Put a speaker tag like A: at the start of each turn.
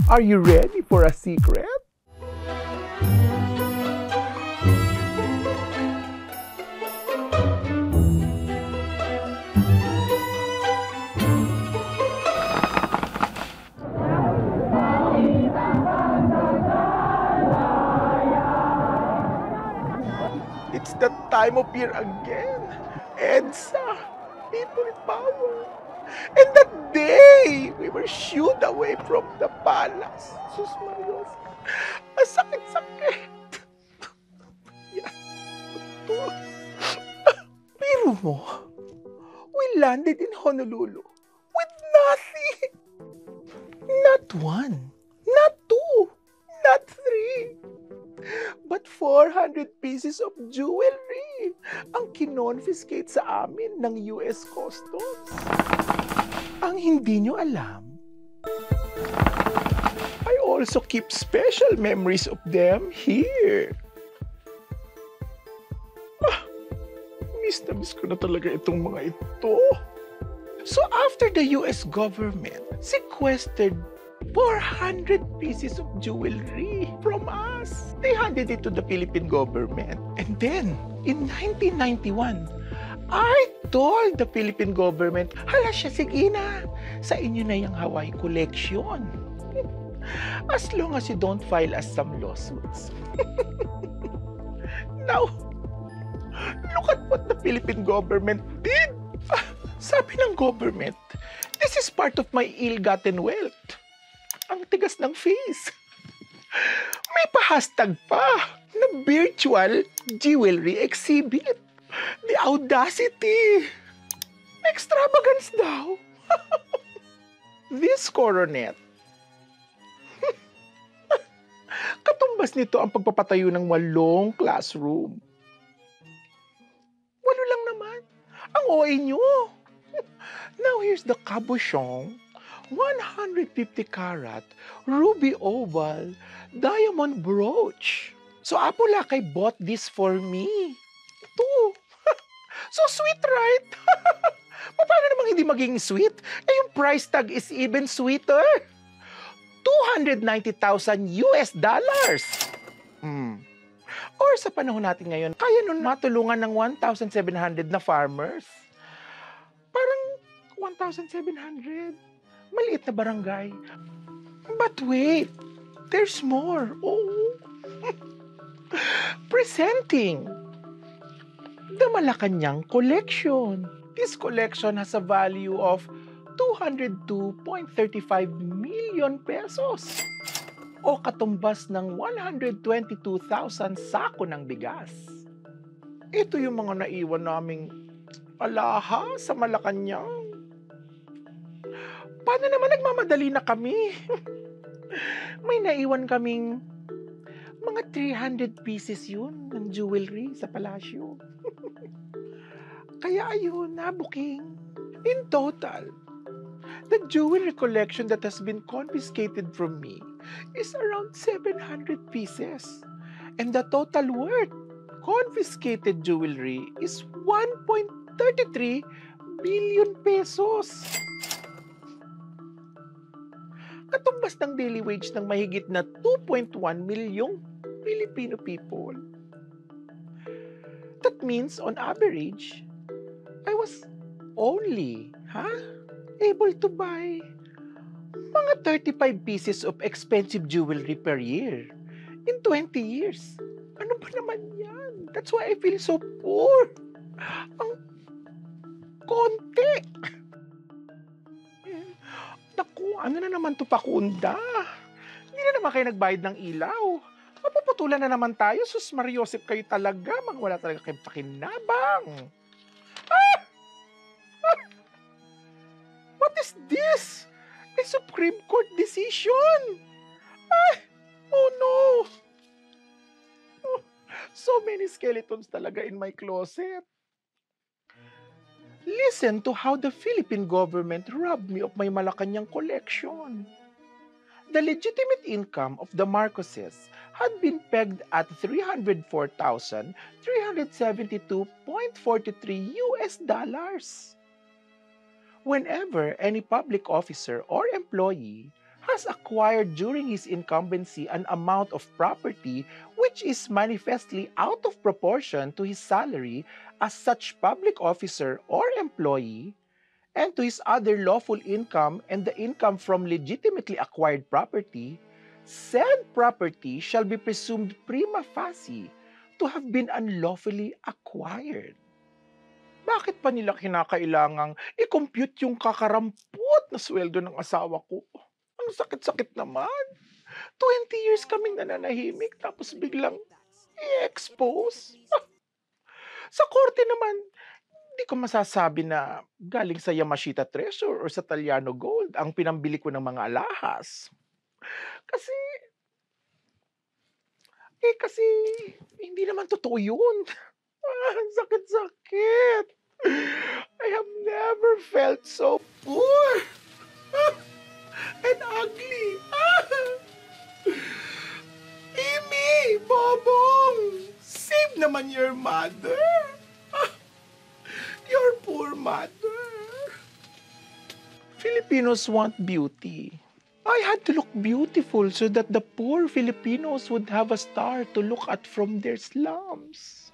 A: Are you ready for a secret? It's that time of year again. EDSA, people power. And that day, we were shooed away from the palace. Sus Marios, ang sakit-sakit. Yeah, to. Pero mo, we landed in Honolulu with nothing. Not one, not two, not three, but 400 pieces of jewelry ang kinonfiscate sa amin ng US Customs. Ang hindi nyo alam, I also keep special memories of them here. Miss na miss ko na talaga itong mga ito. So after the US government sequestered 400 pieces of jewelry from us, they handed it to the Philippine government. And then, in 1991, I told the Philippine government, hala siya, sige na, sa inyo na yung Hawaii collection. As long as you don't file us some lawsuits. Now, look at what the Philippine government did. Sabi ng government, this is part of my ill-gotten wealth. Ang tigas ng face. May pa-hashtag pa na virtual jewelry exhibit. The audacity. Extravagance daw. This coronet. Katumbas nito ang pagpapatayo ng 8 classroom. 8 lang naman. Ang OA nyo. Now here's the cabochon 150 karat ruby oval diamond brooch. So Apo Lakay bought this for me. Ito. So sweet, right? Paano namang hindi maging sweet? Eh yung price tag is even sweeter. $290,000 US dollars. Or sa panahon natin ngayon, kaya nun matulungan ng 1,700 na farmers. Parang 1,700. Maliit na barangay. But wait, there's more. Oh. Presenting the Malacanang collection. This collection has a value of 202.35 million pesos o katumbas ng 122,000 sako ng bigas. Ito yung mga naiwan naming alahas sa Malacanang. Paano naman nagmamadali na kami? May naiwan kaming mga 300 pieces yun ng jewelry sa palasyo. Kaya ayun, nabuking. In total, the jewelry collection that has been confiscated from me is around 700 pieces. And the total worth confiscated jewelry is 1.33 billion pesos. Katumbas ng daily wage ng mahigit na 2.1 milyong Filipino people. That means, on average, I was only, able to buy mga 35 pieces of expensive jewelry per year in 20 years. Ano ba naman yan? That's why I feel so poor. Ang konti. Naku, ano na naman to pakunda? Hindi na naman kayo nagbayad ng ilaw. Mapuputulan na naman tayo. Sus Mariosep kayo talaga. Mga wala talaga kayong pakinabang. What is this? A Supreme Court decision. Oh no. So many skeletons talaga in my closet. Listen to how the Philippine government robbed me of my Malacanang collection. The legitimate income of the Marcoses had been pegged at 304,372.43 US dollars. Whenever any public officer or employee has acquired during his incumbency an amount of property which is manifestly out of proportion to his salary as such public officer or employee, and to his other lawful income and the income from legitimately acquired property, said property shall be presumed prima facie to have been unlawfully acquired. Bakit pa nila kinakailangang i-compute yung kakarampot na sweldo ng asawa ko? Ang sakit-sakit naman. 20 years kaming nananahimik tapos biglang i-expose. Sa korte naman, hindi ko masasabi na galing sa Yamashita Treasure or sa Taliano Gold ang pinambili ko ng mga alahas. Kasi hindi naman totoo yun. Ang sakit-sakit. I have never felt so poor and ugly. Amy, Bobong, save naman your mother. Your poor mother. Filipinos want beauty. I had to look beautiful so that the poor Filipinos would have a star to look at from their slums.